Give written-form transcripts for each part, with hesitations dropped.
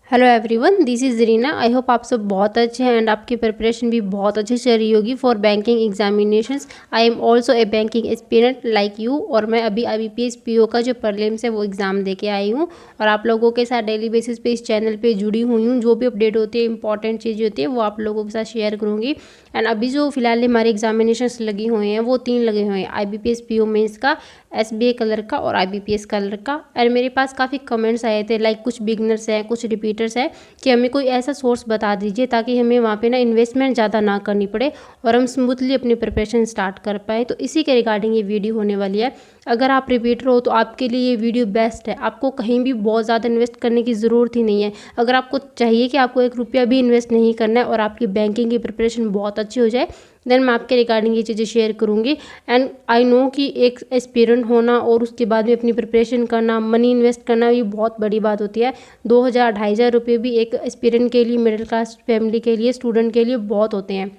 Hello everyone, this is Reena. I hope आप सब बहुत अच्छे हैं एंड आपकी प्रिपरेशन भी बहुत अच्छे से रही होगी for banking examinations. I am also a banking aspirant like you और मैं अभी IBPS PO का जो प्रीलिम्स है वो एग्ज़ाम दे के आई हूँ और आप लोगों के साथ डेली बेसिस पे इस चैनल पे जुड़ी हुई हूँ। जो भी अपडेट होती है, इंपॉर्टेंट चीज़ होती है वो आप लोगों के साथ शेयर करूँगी। एंड अभी जो फिलहाल हमारे एग्जामिनेशंस लगी हुए हैं वो 3 लगे हुए हैं, IBPS PO मेंस का, SBA कलर का और IBPS कलर का। एंड मेरे पास काफ़ी कमेंट्स आए थे, लाइक कुछ बिगनर्स हैं, कुछ रिपीटर्स हैं कि हमें कोई ऐसा सोर्स बता दीजिए ताकि हमें वहाँ पे ना इन्वेस्टमेंट ज़्यादा ना करनी पड़े और हम स्मूथली अपनी प्रिपरेशन स्टार्ट कर पाए। तो इसी के रिगार्डिंग ये वीडियो होने वाली है। अगर आप रिपीटर हो तो आपके लिए ये वीडियो बेस्ट है। आपको कहीं भी बहुत ज़्यादा इन्वेस्ट करने की ज़रूरत ही नहीं है। अगर आपको चाहिए कि आपको 1 रुपया भी इन्वेस्ट नहीं करना है और आपकी बैंकिंग की प्रिपरेशन बहुत अच्छी हो जाए, देन मैं आपके रिगार्डिंग ये चीज़ें शेयर करूँगी। एंड आई नो कि एक एस्पिरेंट होना और उसके बाद में अपनी प्रिपरेशन करना, मनी इन्वेस्ट करना, ये बहुत बड़ी बात होती है। 2,000-2,500 रुपये भी एक एस्पिरेंट के लिए, मिडिल क्लास फैमिली के लिए, स्टूडेंट के लिए बहुत होते हैं।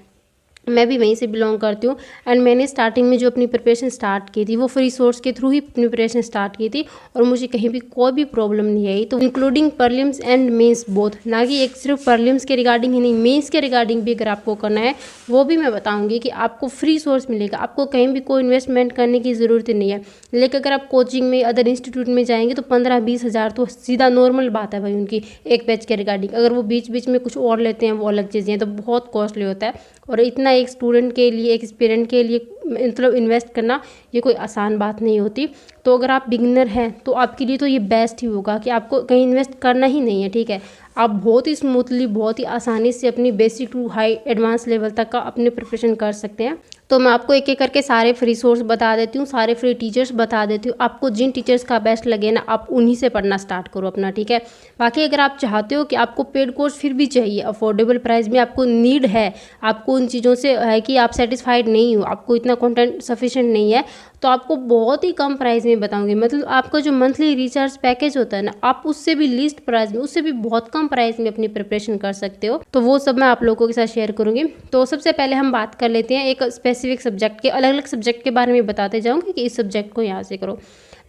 मैं भी वहीं से बिलोंग करती हूँ एंड मैंने स्टार्टिंग में जो अपनी प्रिपरेशन स्टार्ट की थी वो फ्री सोर्स के थ्रू ही अपनी प्रिपरेशन स्टार्ट की थी और मुझे कहीं भी कोई भी प्रॉब्लम नहीं आई। तो including prelims and mains both, ना कि एक सिर्फ प्रीलिम्स के रिगार्डिंग ही नहीं, मेंस के रिगार्डिंग भी अगर आपको करना है वो भी मैं बताऊँगी कि आपको फ्री सोर्स मिलेगा। आपको कहीं भी कोई इन्वेस्टमेंट करने की ज़रूरत नहीं है। लेकिन अगर आप कोचिंग में, अदर इंस्टीट्यूट में जाएंगे तो 15-20 हज़ार तो सीधा नॉर्मल बात है भाई उनकी एक बैच के रिगार्डिंग। अगर वो बीच बीच में कुछ और लेते हैं वो अलग चीज़ें हैं, तो बहुत कॉस्टली होता है। और इतना एक स्टूडेंट के लिए, एक एस्पिरेंट के लिए मतलब इन्वेस्ट करना ये कोई आसान बात नहीं होती। तो अगर आप बिगिनर हैं तो आपके लिए तो ये बेस्ट ही होगा कि आपको कहीं इन्वेस्ट करना ही नहीं है, ठीक है। आप बहुत ही स्मूथली, बहुत ही आसानी से अपनी basic to high advance level तक का अपने प्रिपरेशन कर सकते हैं। तो मैं आपको एक एक करके सारे फ्री सोर्स बता देती हूँ, सारे फ्री टीचर्स बता देती हूँ। आपको जिन टीचर्स का बेस्ट लगे ना, आप उन्हीं से पढ़ना स्टार्ट करो अपना, ठीक है। बाकी अगर आप चाहते हो कि आपको पेड कोर्स फिर भी चाहिए, अफोर्डेबल प्राइस में आपको नीड है, आपको उन चीज़ों से है कि आप सेटिस्फाइड नहीं हो, आपको इतना कंटेंट सफिशिएंट नहीं है, तो आपको बहुत ही कम प्राइस में बताऊंगी। मतलब आपका जो मंथली रिचार्ज पैकेज होता है ना, आप उससे भी लीस्ट प्राइस में, उससे भी बहुत कम प्राइस में अपनी प्रिपरेशन कर सकते हो। तो वो सब मैं आप लोगों के साथ शेयर करूंगी। तो सबसे पहले हम बात कर लेते हैं एक स्पेसिफिक सब्जेक्ट के, अलग अलग सब्जेक्ट के बारे में बताते जाऊँगी कि इस सब्जेक्ट को यहाँ से करो।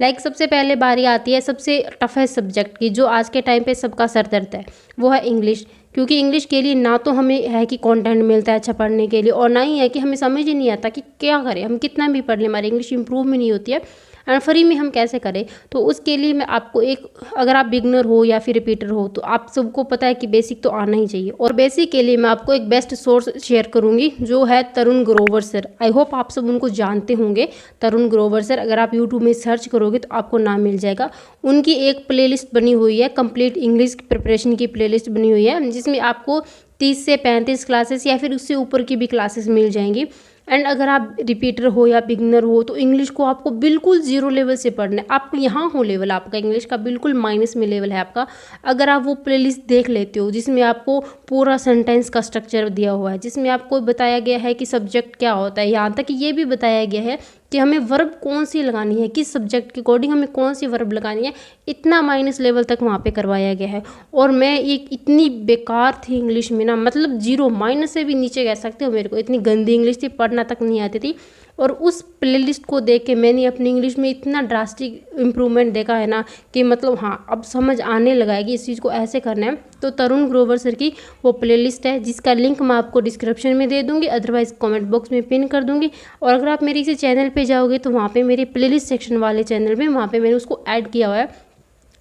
लाइक सबसे पहले बारी आती है सबसे टफेस्ट सब्जेक्ट की, जो आज के टाइम पे सबका सर दर्द है, वो है इंग्लिश। क्योंकि इंग्लिश के लिए ना तो हमें है कि कंटेंट मिलता है अच्छा पढ़ने के लिए, और ना ही है कि हमें समझ ही नहीं आता कि क्या करें, हम कितना भी पढ़ लें हमारी इंग्लिश इंप्रूव भी नहीं होती है। एंड फ्री में हम कैसे करें? तो उसके लिए मैं आपको एक, अगर आप बिगनर हो या फिर रिपीटर हो तो आप सबको पता है कि बेसिक तो आना ही चाहिए। और बेसिक के लिए मैं आपको एक बेस्ट सोर्स शेयर करूंगी जो है तरुण ग्रोवर सर। आई होप आप सब उनको जानते होंगे, तरुण ग्रोवर सर। अगर आप यूट्यूब में सर्च करोगे तो आपको नाम मिल जाएगा। उनकी एक प्लेलिस्ट बनी हुई है, कंप्लीट इंग्लिश प्रिपरेशन की प्लेलिस्ट बनी हुई है, जिसमें आपको 30 से 35 क्लासेस या फिर उससे ऊपर की भी क्लासेस मिल जाएंगी। एंड अगर आप रिपीटर हो या बिगनर हो तो इंग्लिश को आपको बिल्कुल जीरो लेवल से पढ़ना है। आप यहाँ हो लेवल आपका इंग्लिश का बिल्कुल माइनस में लेवल है आपका, अगर आप वो प्लेलिस्ट देख लेते हो जिसमें आपको पूरा सेंटेंस का स्ट्रक्चर दिया हुआ है, जिसमें आपको बताया गया है कि सब्जेक्ट क्या होता है, यहाँ तक कि ये भी बताया गया है कि हमें वर्ब कौन सी लगानी है, किस सब्जेक्ट के अकॉर्डिंग हमें कौन सी वर्ब लगानी है, इतना माइनस लेवल तक वहाँ पे करवाया गया है। और मैं एक इतनी बेकार थी इंग्लिश में ना, मतलब जीरो, माइनस से भी नीचे कह सकते हो, मेरे को इतनी गंदी इंग्लिश थी, पढ़ना तक नहीं आती थी। और उस प्लेलिस्ट को देख के मैंने अपनी इंग्लिश में इतना ड्रास्टिक इम्प्रूवमेंट देखा है ना कि मतलब हाँ, अब समझ आने लगा है कि इस चीज़ को ऐसे करना है। तो तरुण ग्रोवर सर की वो प्लेलिस्ट है जिसका लिंक मैं आपको डिस्क्रिप्शन में दे दूंगी, अदरवाइज कमेंट बॉक्स में पिन कर दूंगी। और अगर आप मेरे इसी चैनल पे जाओगे तो वहाँ पे मेरे प्लेलिस्ट सेक्शन वाले चैनल में, वहाँ पे मैंने उसको ऐड किया हुआ है।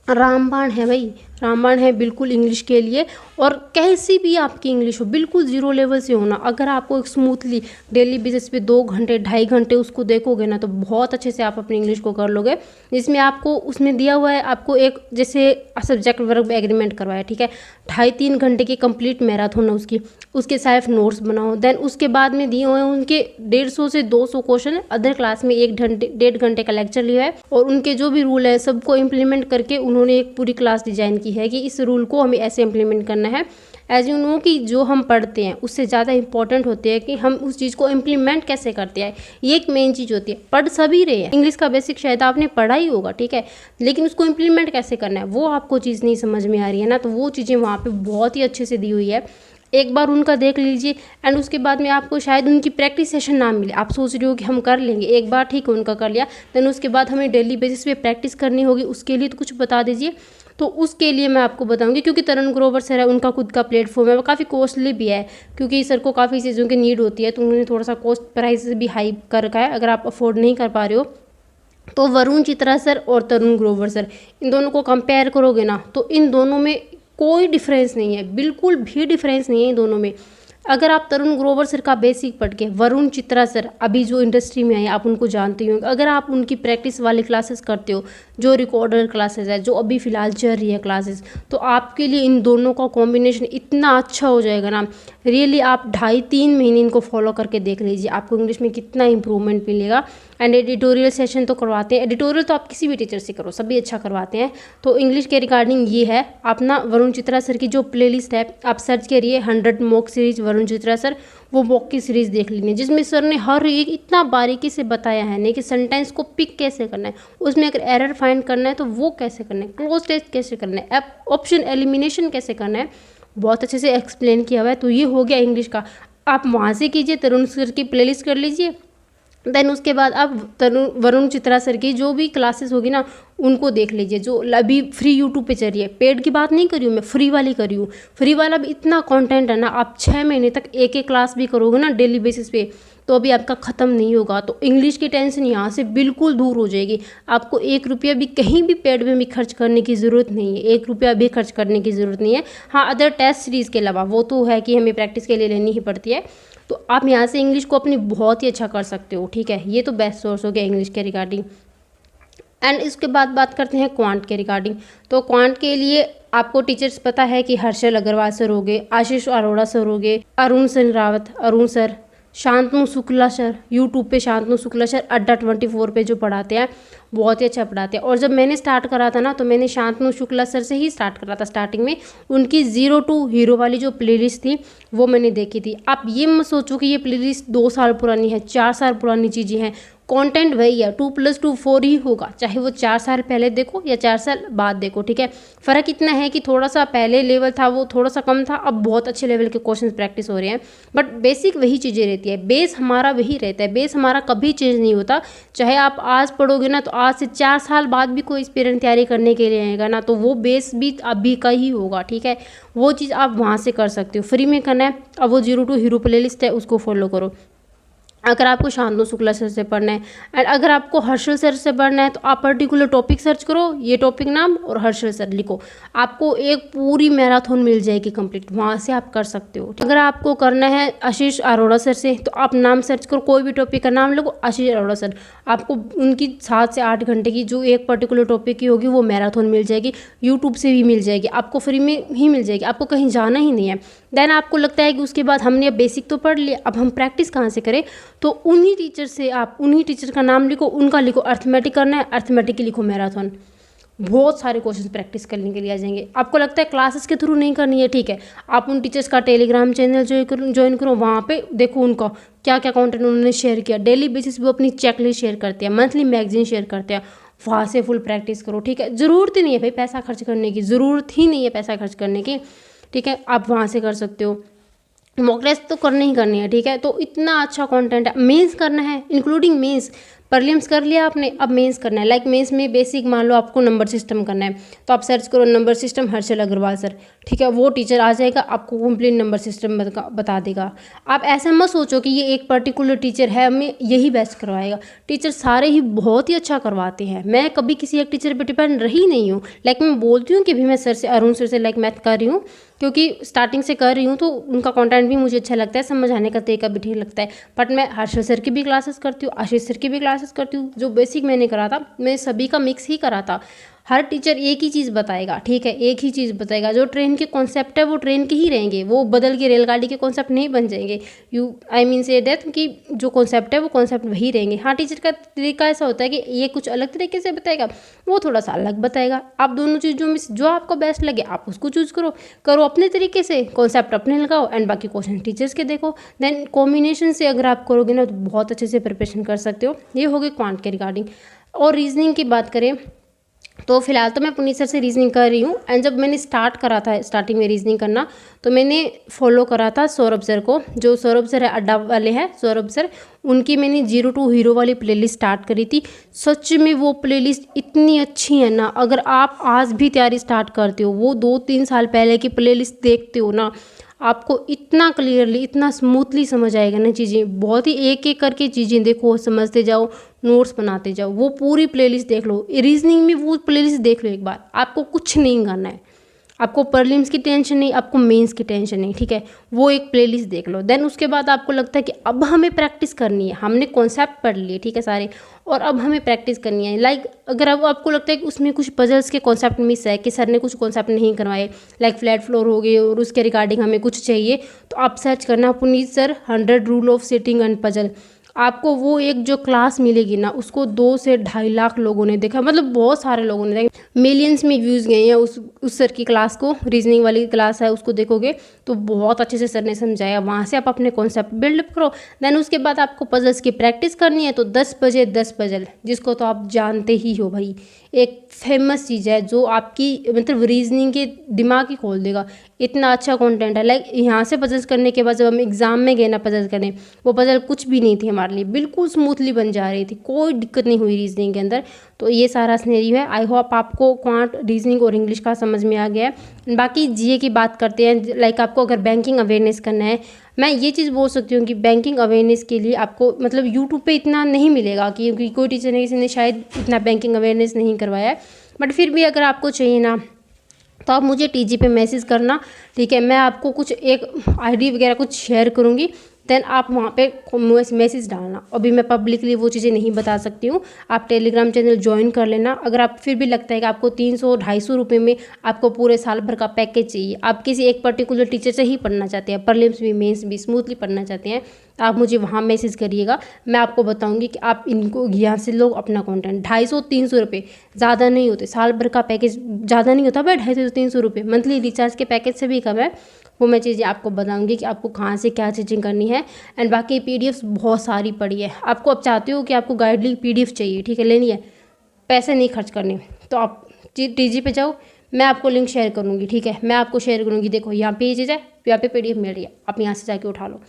रामबाण है भाई, रामबाण है बिल्कुल इंग्लिश के लिए। और कैसी भी आपकी इंग्लिश हो, बिल्कुल जीरो लेवल से होना, अगर आपको स्मूथली डेली बेसिस पे 2 घंटे 2.5 घंटे उसको देखोगे ना तो बहुत अच्छे से आप अपनी इंग्लिश को कर लोगे। जिसमें आपको उसमें दिया हुआ है, आपको एक जैसे सब्जेक्ट वर्ब एग्रीमेंट करवाया, ठीक है, 2.5-3 घंटे की कंप्लीट मैराथन है उसकी, उसके सेल्फ नोट्स बनाओ। देन उसके बाद में दिए हुए हैं उनके 150 से 200 क्वेश्चन है। अदर क्लास में 1-1.5 घंटे का लेक्चर लिया है और उनके जो भी रूल है सबको इम्प्लीमेंट करके उन्होंने एक पूरी क्लास डिजाइन की है कि इस रूल को हमें ऐसे इम्प्लीमेंट करना है। एज यू नो कि जो हम पढ़ते हैं उससे ज़्यादा इंपॉर्टेंट होते हैं कि हम उस चीज़ को इम्प्लीमेंट कैसे करते हैं, ये एक मेन चीज़ होती है। पढ़ सभी रहे हैं, इंग्लिश का बेसिक शायद आपने पढ़ा ही होगा, ठीक है, लेकिन उसको इम्प्लीमेंट कैसे करना है वो आपको चीज़ नहीं समझ में आ रही है ना, तो वो चीज़ें वहाँ पे बहुत ही अच्छे से दी हुई है। एक बार उनका देख लीजिए एंड उसके बाद में आपको शायद उनकी प्रैक्टिस सेशन ना मिले, आप सोच रहे हो कि हम कर लेंगे, एक बार ठीक है उनका कर लिया, देन उसके बाद हमें डेली बेसिस पे प्रैक्टिस करनी होगी, उसके लिए तो कुछ बता दीजिए। तो उसके लिए मैं आपको बताऊंगी, क्योंकि तरुण ग्रोवर सर है, उनका खुद का प्लेटफॉर्म है, वो काफ़ी कॉस्टली भी है, क्योंकि सर को काफ़ी चीज़ों की नीड होती है, तो उन्होंने थोड़ा सा कॉस्ट प्राइस भी हाई कर रखा है। अगर आप अफोर्ड नहीं कर पा रहे हो तो वरुण चित्रा सर और तरुण ग्रोवर सर, इन दोनों को कंपेयर करोगे ना तो इन दोनों में कोई डिफरेंस नहीं है, बिल्कुल भी डिफरेंस नहीं है इन दोनों में। अगर आप तरुण ग्रोवर सर का बेसिक पढ़ के, वरुण चित्रा सर अभी जो इंडस्ट्री में है आप उनको जानते हो, अगर आप उनकी प्रैक्टिस वाली क्लासेस करते हो, जो रिकॉर्डर क्लासेस है जो अभी फ़िलहाल चल रही है क्लासेस, तो आपके लिए इन दोनों का कॉम्बिनेशन इतना अच्छा हो जाएगा ना, रियली आप 2.5-3 महीने इनको फॉलो करके देख लीजिए, आपको इंग्लिश में कितना इंप्रूवमेंट मिलेगा। एंड एडिटोरियल सेशन तो करवाते हैं, एडिटोरियल तो आप किसी भी टीचर से करो, सभी अच्छा करवाते हैं। तो इंग्लिश के रिगार्डिंग ये है, आप ना वरुण चित्रा सर की जो प्लेलिस्ट है आप सर्च करिए 100 mock series Varun Chitra sir, वो मॉक की सीरीज़ देख लीजिए, जिसमें सर ने हर एक इतना बारीकी से बताया है नहीं कि सेंटेंस को पिक कैसे करना है, उसमें अगर एरर फाइंड करना है तो वो कैसे करना है, क्लोज टेस्ट कैसे करना है, ऑप्शन एलिमिनेशन कैसे करना है, बहुत अच्छे से एक्सप्लेन किया हुआ है। तो ये हो गया इंग्लिश का, आप वहाँ से कीजिए, तरुण सर की प्लेलिस्ट कर लीजिए। देन उसके बाद आप वरुण चित्रा सर की जो भी क्लासेस होगी ना उनको देख लीजिए, जो अभी फ्री यूट्यूब पे चल रही है। पेड की बात नहीं करी हूँ मैं, फ्री वाली करी हूँ। फ्री वाला भी इतना कंटेंट है ना, आप 6 महीने तक एक एक क्लास भी करोगे ना डेली बेसिस पे, तो अभी आपका ख़त्म नहीं होगा। तो इंग्लिश की टेंशन यहाँ से बिल्कुल दूर हो जाएगी। आपको 1 रुपया भी कहीं भी पेड में भी खर्च करने की ज़रूरत नहीं है, 1 रुपया भी खर्च करने की ज़रूरत नहीं है। हाँ, अदर टेस्ट सीरीज़ के अलावा वो तो है कि हमें प्रैक्टिस के लिए लेनी ही पड़ती है, तो आप यहाँ से इंग्लिश को अपनी बहुत ही अच्छा कर सकते हो। ठीक है, ये तो बेस्ट सोर्स हो गया इंग्लिश के रिगार्डिंग। एंड इसके बाद बात करते हैं क्वांट के रिगार्डिंग। तो क्वांट के लिए आपको टीचर्स पता है कि हर्षल अग्रवाल सर हो गए, आशीष अरोड़ा सर हो गए, Arun Singh Rawat Arun sir, Shantanu Shukla sir, YouTube पे शांतनु शुक्ला सर अड्डा 24 पे जो पढ़ाते हैं बहुत ही अच्छा पढ़ाते हैं। और जब मैंने स्टार्ट करा था ना तो मैंने शांतनु शुक्ला सर से ही स्टार्ट करा था। स्टार्टिंग में उनकी 0 to हीरो वाली जो प्लेलिस्ट थी वो मैंने देखी थी। आप ये मत सोचो कि ये प्लेलिस्ट 2 साल पुरानी है, 4 साल पुरानी चीज़ें हैं, कंटेंट वही है, 2+2 4 ही होगा, चाहे वो 4 साल पहले देखो या 4 साल बाद देखो। ठीक है, फ़र्क इतना है कि थोड़ा सा पहले लेवल था वो थोड़ा सा कम था, अब बहुत अच्छे लेवल के क्वेश्चंस प्रैक्टिस हो रहे हैं, बट बेसिक वही चीज़ें रहती है, बेस हमारा वही रहता है, बेस हमारा कभी चेंज नहीं होता। चाहे आप आज पढ़ोगे ना तो आज से 4 साल बाद भी कोई एस्पिरेंट तैयारी करने के लिए आएगा ना तो वो बेस भी अभी का ही होगा। ठीक है, वो चीज़ आप वहाँ से कर सकते हो, फ्री में करना है। अब वो 0 to हीरो प्ले लिस्ट है उसको फॉलो करो। अगर आपको शांतनु शुक्ला सर से पढ़ना है एंड अगर आपको हर्षल सर से पढ़ना है तो आप पर्टिकुलर टॉपिक सर्च करो, ये टॉपिक नाम और हर्षल सर लिखो, आपको एक पूरी मैराथन मिल जाएगी कंप्लीट, वहाँ से आप कर सकते हो। अगर आपको करना है आशीष अरोड़ा सर से तो आप नाम सर्च करो, कोई भी टॉपिक का नाम लिखो आशीष अरोड़ा सर, आपको उनकी 7 से 8 घंटे की जो एक पर्टिकुलर टॉपिक की होगी वो मैराथन मिल जाएगी, यूट्यूब से भी मिल जाएगी, आपको फ्री में ही मिल जाएगी, आपको कहीं जाना ही नहीं है। देन आपको लगता है कि उसके बाद हमने अब बेसिक तो पढ़ लिया, अब हम प्रैक्टिस कहाँ से करें, तो उन्हीं टीचर से आप उन्हीं टीचर का नाम लिखो, उनका लिखो, अर्थमेटिक करना है अर्थमेटिक की लिखो मैराथन, बहुत सारे क्वेश्चन प्रैक्टिस करने के लिए आ जाएंगे। आपको लगता है क्लासेस के थ्रू नहीं करनी है, ठीक है, आप उन टीचर्स का टेलीग्राम चैनल ज्वाइन करो, वहाँ पे देखो उनका क्या क्या कंटेंट उन्होंने शेयर किया, डेली बेसिस वो अपनी चेकलिस्ट शेयर करते हैं, मंथली मैगजीन शेयर करते हैं, वहाँ से फुल प्रैक्टिस करो। ठीक है, ज़रूरत ही नहीं है भाई पैसा खर्च करने की, ज़रूरत ही नहीं है पैसा खर्च करने की। ठीक है, आप वहाँ से कर सकते हो, मॉक टेस्ट तो करनी ही करनी है। ठीक है, तो इतना अच्छा कंटेंट है, मेंस करना है इंक्लूडिंग मेंस, प्रीलिम्स कर लिया आपने, अब मेंस करना है। लाइक मेंस में बेसिक मान लो आपको नंबर सिस्टम करना है तो आप सर्च करो number system Harshal Agarwal sir, ठीक है, वो टीचर आ जाएगा, आपको कंप्लीट नंबर सिस्टम बता देगा। आप ऐसा मत सोचो कि ये एक पर्टिकुलर टीचर है हमें यही बेस्ट करवाएगा, टीचर सारे ही बहुत ही अच्छा करवाते हैं। मैं कभी किसी एक टीचर पर डिपेंड रही नहीं हूँ, लाइक मैं बोलती हूँ कि भी मैं सर से अरुण सर से लाइक मैथ कर रही हूँ क्योंकि स्टार्टिंग से कर रही हूँ तो उनका कंटेंट भी मुझे अच्छा लगता है, समझाने का तरीका भी ठीक लगता है। बट मैं हर्षल सर की भी क्लासेस करती हूँ, आशीष सर की भी क्लासेस करती हूँ, जो बेसिक मैंने करा था मैं सभी का मिक्स ही करा था। हर टीचर एक ही चीज़ बताएगा, ठीक है, एक ही चीज़ बताएगा, जो ट्रेन के कॉन्सेप्ट है वो ट्रेन के ही रहेंगे, वो बदल के रेलगाड़ी के कॉन्सेप्ट नहीं बन जाएंगे। आई मीन से डेथ कि जो कॉन्सेप्ट है वो कॉन्सेप्ट वही रहेंगे। हाँ, टीचर का तरीका ऐसा होता है कि ये कुछ अलग तरीके से बताएगा, वो थोड़ा सा अलग बताएगा। आप दोनों चीज़ों में जो आपको बेस्ट लगे आप उसको चूज़ करो अपने तरीके से, कॉन्सेप्ट अपने लगाओ एंड बाकी क्वेश्चन टीचर्स के देखो। देन कॉम्बिनेशन से अगर आप करोगे ना तो बहुत अच्छे से प्रिपरेशन कर सकते हो। ये हो गई क्वांट के रिगार्डिंग। और रीजनिंग की बात करें तो फिलहाल तो मैं पुनीत सर से रीजनिंग कर रही हूँ। एंड जब मैंने स्टार्ट करा था स्टार्टिंग में रीजनिंग करना, तो मैंने फॉलो करा था सौरभ सर को, जो सौरभ सर है अड्डा वाले हैं सौरभ सर, उनकी मैंने जीरो टू हीरो वाली प्लेलिस्ट स्टार्ट करी थी। सच में वो प्लेलिस्ट इतनी अच्छी है ना, अगर आप आज भी तैयारी स्टार्ट करते हो, वो 2-3 साल पहले की प्लेलिस्ट देखते हो ना, आपको इतना क्लियरली इतना स्मूथली समझ आएगा ना चीज़ें, बहुत ही एक एक करके चीज़ें देखो, समझते जाओ, नोट्स बनाते जाओ। वो पूरी प्लेलिस्ट देख लो, रीजनिंग में वो प्लेलिस्ट देख लो एक बार, आपको कुछ नहीं करना है, आपको प्रलिम्स की टेंशन नहीं, आपको मेंस की टेंशन नहीं, ठीक है। वो एक प्लेलिस्ट देख लो, देन उसके बाद आपको लगता है कि अब हमें प्रैक्टिस करनी है, हमने कॉन्सेप्ट पढ़ लिए, ठीक है सारे, और अब हमें प्रैक्टिस करनी है। लाइक अगर अब आपको लगता है कि उसमें कुछ पजल्स के कॉन्सेप्ट मिस है, कि सर ने कुछ कॉन्सेप्ट नहीं करवाए, लाइक फ्लैट फ्लोर हो गए और उसके रिगार्डिंग हमें कुछ चाहिए, तो आप सर्च करना Puneet sir 100 rule of sitting and puzzle. आपको वो एक जो क्लास मिलेगी ना, उसको 2 से 2.5 लाख लोगों ने देखा, मतलब बहुत सारे लोगों ने देखा, मिलियंस में व्यूज़ गए हैं उस सर की क्लास को। रीजनिंग वाली क्लास है, उसको देखोगे तो बहुत अच्छे से सर ने समझाया। वहाँ से आप अपने कॉन्सेप्ट बिल्डअप करो। देन उसके बाद आपको पजल्स की प्रैक्टिस करनी है, तो 10 बजे 10 पजल, जिसको तो आप जानते ही हो भाई, एक फेमस चीज़ है जो आपकी मतलब रीजनिंग के दिमाग ही खोल देगा। इतना अच्छा कंटेंट है। लाइक यहाँ से पजल्स करने के बाद जब हम एग्ज़ाम में गए ना पजल्स करने, वो पजल कुछ भी नहीं थी हमारे लिए, बिल्कुल स्मूथली बन जा रही थी, कोई दिक्कत नहीं हुई रीजनिंग के अंदर। तो ये सारा सिनेरियो है। आई होप आपको क्वांट, रीजनिंग और इंग्लिश का समझ में आ गया है। बाकी जीए की बात करते हैं। लाइक आपको अगर बैंकिंग अवेयरनेस करना है, मैं ये चीज़ बोल सकती हूँ कि बैंकिंग अवेयरनेस के लिए आपको मतलब यूट्यूब पे इतना नहीं मिलेगा, क्योंकि कोई टीचर ने किसी ने शायद इतना बैंकिंग अवेयरनेस नहीं करवाया है। बट फिर भी अगर आपको चाहिए ना, तो आप मुझे टीजी पे मैसेज करना, ठीक है। मैं आपको कुछ एक आईडी वगैरह कुछ शेयर करूँगी, देन आप वहाँ पे मैसेज डालना। अभी मैं पब्लिकली वो चीज़ें नहीं बता सकती हूँ। आप टेलीग्राम चैनल ज्वाइन कर लेना। अगर आप फिर भी लगता है कि आपको 300-250 रुपये में आपको पूरे साल भर का पैकेज चाहिए, आप किसी एक पर्टिकुलर टीचर से ही पढ़ना चाहते हैं, प्रलिम्स भी मेंस भी स्मूथली पढ़ना चाहते हैं, आप मुझे वहाँ मैसेज करिएगा। मैं आपको बताऊँगी कि आप इनको यहाँ से लो अपना कंटेंट। 250-300 रुपये ज़्यादा नहीं होते, साल भर का पैकेज ज़्यादा नहीं होता भाई, 250-300 रुपये मंथली रिचार्ज के पैकेज से भी कम है। वो मैं चीज़ें आपको बताऊंगी कि आपको कहाँ से क्या चीज़ें करनी है। एंड बाकी पीडीएफ्स बहुत सारी पड़ी है। आपको अब चाहते हो कि आपको गाइडली पीडीएफ चाहिए, ठीक है, लेनी है, पैसे नहीं खर्च करने, तो आप टीजी पे जाओ, मैं आपको लिंक शेयर करूँगी, ठीक है। मैं आपको शेयर करूँगी, देखो यहाँ पे ये चीज़ है, यहाँ पे पीडीएफ मिल रही है, आप यहाँ से जाके उठा लो।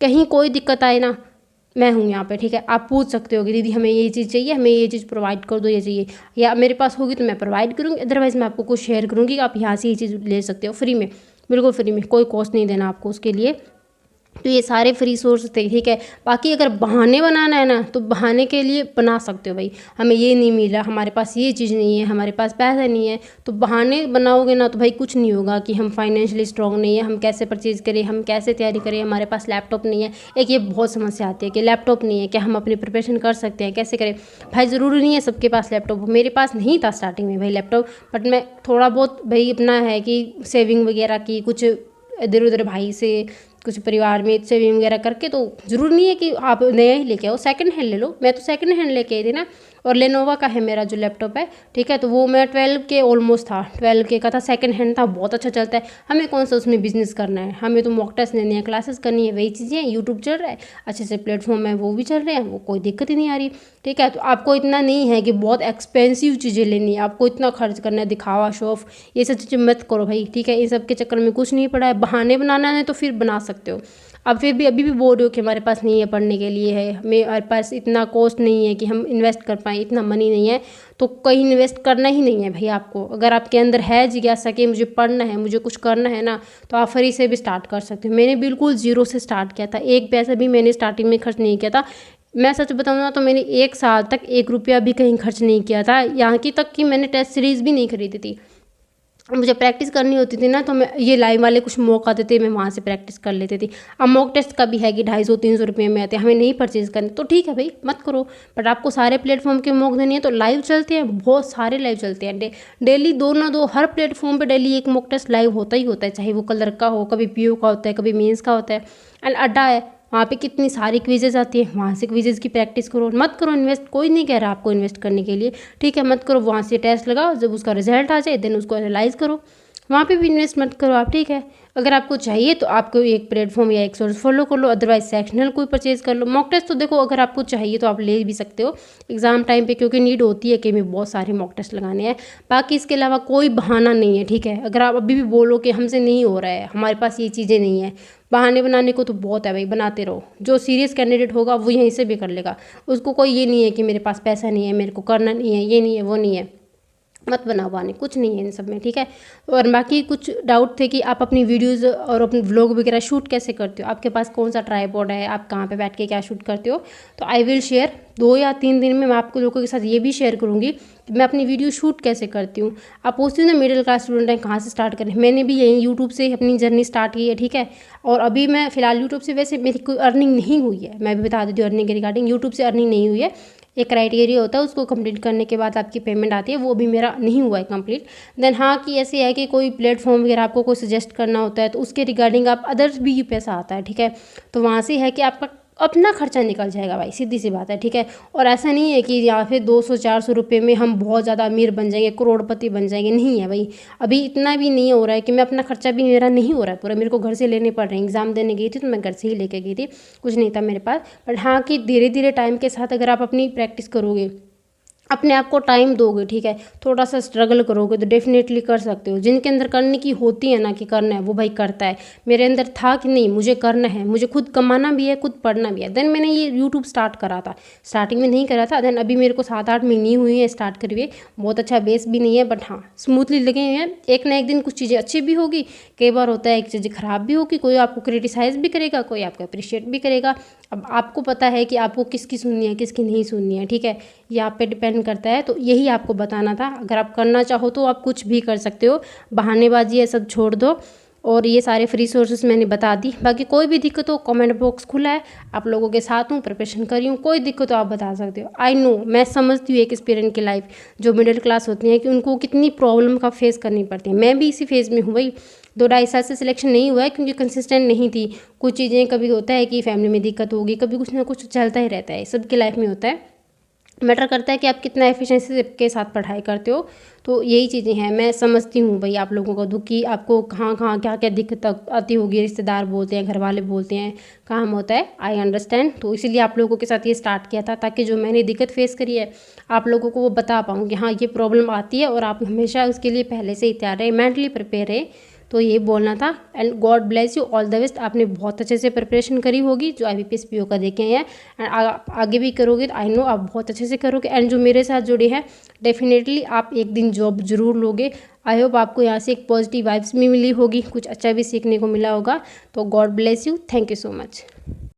कहीं कोई दिक्कत आए ना, मैं हूँ यहाँ पे, ठीक है। आप पूछ सकते हो कि दीदी हमें ये चीज़ चाहिए, हमें ये चीज़ प्रोवाइड कर दो, ये चाहिए, या मेरे पास होगी तो मैं प्रोवाइड करूँगी, अदरवाइज़ मैं आपको कुछ शेयर करूँगी, आप यहाँ से ये चीज़ ले सकते हो फ्री में, बिल्कुल फ्री में, कोई कॉस्ट नहीं देना आपको उसके लिए। तो ये सारे फ्री सोर्स थे, ठीक है। बाकी अगर बहाने बनाना है ना, तो बहाने के लिए बना सकते हो भाई, हमें ये नहीं मिला, हमारे पास ये चीज़ नहीं है, हमारे पास पैसा नहीं है, तो बहाने बनाओगे ना तो भाई कुछ नहीं होगा, कि हम फाइनेंशियली स्ट्रॉन्ग नहीं है, हम कैसे परचेज़ करें, हम कैसे तैयारी करें, हमारे पास लैपटॉप नहीं है। एक ये बहुत समस्या आती है कि लैपटॉप नहीं है, क्या हम अपनी प्रिपरेशन कर सकते हैं, कैसे करें। भाई ज़रूरी नहीं है सबके पास लैपटॉप हो, मेरे पास नहीं था स्टार्टिंग में भाई लैपटॉप, बट मैं थोड़ा बहुत भाई अपना है कि सेविंग वगैरह की, कुछ इधर उधर भाई से, कुछ परिवार में सेविंग वगैरह करके, तो ज़रूरी नहीं है कि आप नया ही लेके आओ, सेकंड हैंड ले लो। मैं तो सेकंड हैंड लेके आई थी ना, और लेनोवा का है मेरा जो लैपटॉप है, ठीक है। तो वो मैं 12 के ऑलमोस्ट था, 12 के का था, सेकंड हैंड था, बहुत अच्छा चलता है। हमें कौन सा उसमें बिजनेस करना है, हमें तो मॉक टेस्ट लेने हैं, क्लासेस करनी है, वही चीज़ें हैं। यूट्यूब चल रहा है, अच्छे से प्लेटफॉर्म है, वो भी चल रहे हैं, वो कोई दिक्कत ही नहीं आ रही, ठीक है। तो आपको इतना नहीं है कि बहुत एक्सपेंसिव चीज़ें लेनी है, आपको इतना खर्च करना है, दिखावा शो ऑफ, ये सब चीज़ें मत करो भाई, ठीक है। इन सब के चक्कर में कुछ नहीं पड़ा है। बहाने बनाना है तो फिर बना सकते हो। अब फिर भी अभी भी बोल रहे हो कि हमारे पास नहीं है, पढ़ने के लिए है, हमारे पास इतना कॉस्ट नहीं है कि हम इन्वेस्ट कर पाएँ, इतना मनी नहीं है, तो कहीं इन्वेस्ट करना ही नहीं है भाई आपको। अगर आपके अंदर है जिज्ञासा कि मुझे पढ़ना है, मुझे कुछ करना है ना, तो आप फ्री से भी स्टार्ट कर सकते हो। मैंने बिल्कुल ज़ीरो से स्टार्ट किया था, एक पैसा भी मैंने स्टार्टिंग में खर्च नहीं किया था। मैं सच बताऊँ ना, तो मैंने 1 साल तक 1 रुपया भी कहीं खर्च नहीं किया था, यहाँ की तक कि मैंने टेस्ट सीरीज़ भी नहीं खरीदी थी। मुझे प्रैक्टिस करनी होती थी ना, तो मैं ये लाइव वाले कुछ मॉक आते थे, मैं वहाँ से प्रैक्टिस कर लेती थी। अब मॉक टेस्ट का भी है कि 250-300 रुपये में आते हैं, हमें नहीं परचेज़ करने, तो ठीक है भाई मत करो। बट आपको सारे प्लेटफॉर्म के मॉक देनी है तो लाइव चलते हैं, बहुत सारे लाइव चलते हैं, डेली 2 ना 2 हर प्लेटफॉर्म पर डेली एक मॉक टेस्ट लाइव होता ही होता है, चाहे वो कलर का हो, कभी पीओ का होता है, कभी मेंस का होता है। एंड अड्डा है, वहाँ पे कितनी सारी क्विजेज आती है, वहाँ से क्विजेज की प्रैक्टिस करो। मत करो इन्वेस्ट, कोई नहीं कह रहा आपको इन्वेस्ट करने के लिए, ठीक है, मत करो। वहाँ से टेस्ट लगाओ, जब उसका रिजल्ट आ जाए देन उसको एनालाइज करो, वहाँ पे भी इन्वेस्ट मत करो आप, ठीक है। अगर आपको चाहिए तो आपको एक प्लेटफॉर्म या एक सोर्स फॉलो कर लो, अदरवाइज सेक्शनल कोई परचेज कर लो। मॉक टेस्ट तो देखो अगर आपको चाहिए तो आप ले भी सकते हो एग्जाम टाइम पे, क्योंकि नीड होती है कि हमें बहुत सारे मॉक टेस्ट लगाने हैं। बाकी इसके अलावा कोई बहाना नहीं है, ठीक है। अगर आप अभी भी बोलो कि हमसे नहीं हो रहा है, हमारे पास ये चीज़ें नहीं है, बहाने बनाने को तो बहुत है भाई, बनाते रहो। जो सीरियस कैंडिडेट होगा वो यहीं से भी कर लेगा, उसको कोई ये नहीं है कि मेरे पास पैसा नहीं है, मेरे को करना नहीं है, ये नहीं है, वो नहीं है। मत बनाओ बहाने, कुछ नहीं है इन सब में, ठीक है। और बाकी कुछ डाउट थे कि आप अपनी वीडियोस और अपने व्लॉग वगैरह शूट कैसे करते हो, आपके पास कौन सा ट्राइपॉड है, आप कहाँ पे बैठ के क्या शूट करते हो। तो आई विल शेयर 2 या 3 दिन में मैं आपको लोगों के साथ ये भी शेयर करूँगी कि मैं अपनी वीडियो शूट कैसे करती हूँ। आप पूछते हो ना मिडिल क्लास स्टूडेंट हैं कहाँ से स्टार्ट करें, मैंने भी यही यूट्यूब से अपनी जर्नी स्टार्ट की है, ठीक है। और अभी मैं फ़िलहाल यूट्यूब से वैसे मेरी कोई अर्निंग नहीं हुई है, मैं भी बता देती हूँ अर्निंग के रिगार्डिंग, यूट्यूब से अर्निंग नहीं हुई है। एक क्राइटेरिया होता है, उसको कंप्लीट करने के बाद आपकी पेमेंट आती है, वो भी मेरा नहीं हुआ है कंप्लीट। देन हाँ कि ऐसे है कि कोई प्लेटफॉर्म वगैरह आपको कोई सजेस्ट करना होता है तो उसके रिगार्डिंग आप अदर्स भी पैसा आता है, ठीक है। तो वहाँ से है कि आपका अपना खर्चा निकल जाएगा भाई, सीधी सी बात है, ठीक है। और ऐसा नहीं है कि यहाँ पे 200-400 रुपये में हम बहुत ज़्यादा अमीर बन जाएंगे, करोड़पति बन जाएंगे, नहीं है भाई। अभी इतना भी नहीं हो रहा है कि मैं अपना खर्चा भी मेरा नहीं हो रहा है पूरा, मेरे को घर से लेने पड़ रहे हैं। एग्ज़ाम देने गई थी तो मैं घर से ही लेके गई थी, कुछ नहीं था मेरे पास। बट हाँ कि धीरे धीरे टाइम के साथ अगर आप अपनी प्रैक्टिस करोगे, अपने आप को टाइम दोगे, ठीक है, थोड़ा सा स्ट्रगल करोगे तो डेफिनेटली कर सकते हो। जिनके अंदर करने की होती है ना कि करना है, वो भाई करता है। मेरे अंदर था कि नहीं मुझे करना है, मुझे खुद कमाना भी है, खुद पढ़ना भी है। देन मैंने ये यूट्यूब स्टार्ट करा था, स्टार्टिंग में नहीं करा था। देन अभी मेरे को 7-8 महीने हुई है स्टार्ट करी हुए, बहुत अच्छा बेस भी नहीं है, बट हाँ स्मूथली लगे हुए हैं। एक ना एक दिन कुछ चीज़ें अच्छी भी होगी, कई बार होता है एक चीज़ें ख़राब भी होगी, कोई आपको क्रिटिसाइज़ भी करेगा, कोई आपको अप्रिशिएट भी करेगा। अब आपको पता है कि आपको किसकी सुननी है, किसकी नहीं सुननी है, ठीक है, ये आप पे डिपेंड करता है। तो यही आपको बताना था, अगर आप करना चाहो तो आप कुछ भी कर सकते हो, बहानेबाजी है सब छोड़ दो। और ये सारे फ्री सोर्सेस मैंने बता दी। बाकी कोई भी दिक्कत हो कमेंट बॉक्स खुला है, आप लोगों के साथ हूँ, प्रिपरेशन करी हूँ, कोई दिक्कत हो आप बता सकते हो। आई नो, मैं समझती हूँ एक एस्पिरेंट की लाइफ जो मिडिल क्लास होती है कि उनको कितनी प्रॉब्लम का फेस करनी पड़ती है। मैं भी इसी फेज़ में हूँ भाई, 2-2.5 साल से सिलेक्शन नहीं हुआ है क्योंकि कंसिस्टेंट नहीं थी। कुछ चीज़ें कभी होता है कि फैमिली में दिक्कत होगी, कभी कुछ ना कुछ चलता ही रहता है, सबकी लाइफ में होता है। मैटर करता है कि आप कितना एफिशिएंसी के साथ पढ़ाई करते हो। तो यही चीज़ें हैं, मैं समझती हूँ भाई आप लोगों को दुख की, आपको कहाँ कहाँ क्या क्या दिक्कत आती होगी, रिश्तेदार बोलते हैं, घर वाले बोलते हैं, काम होता है, आई अंडरस्टैंड। तो इसीलिए आप लोगों के साथ ये स्टार्ट किया था ताकि जो मैंने दिक्कत फेस करी है आप लोगों को वो बता पाऊँ कि हाँ ये प्रॉब्लम आती है और आप हमेशा उसके लिए पहले से ही तैयार रहे, मेंटली प्रिपेयर रहे। तो ये बोलना था। And God bless you, all the best. आपने बहुत अच्छे से प्रिपरेशन करी होगी जो IBPS PO का देखे हैं, एंड आगे भी करोगे तो आई नो आप बहुत अच्छे से करोगे। एंड जो मेरे साथ जुड़े हैं डेफिनेटली आप एक दिन जॉब जरूर लोगे। आई होप आपको यहाँ से एक पॉजिटिव वाइब्स भी मिली होगी, कुछ अच्छा भी सीखने को मिला होगा। तो God bless you, thank you so much.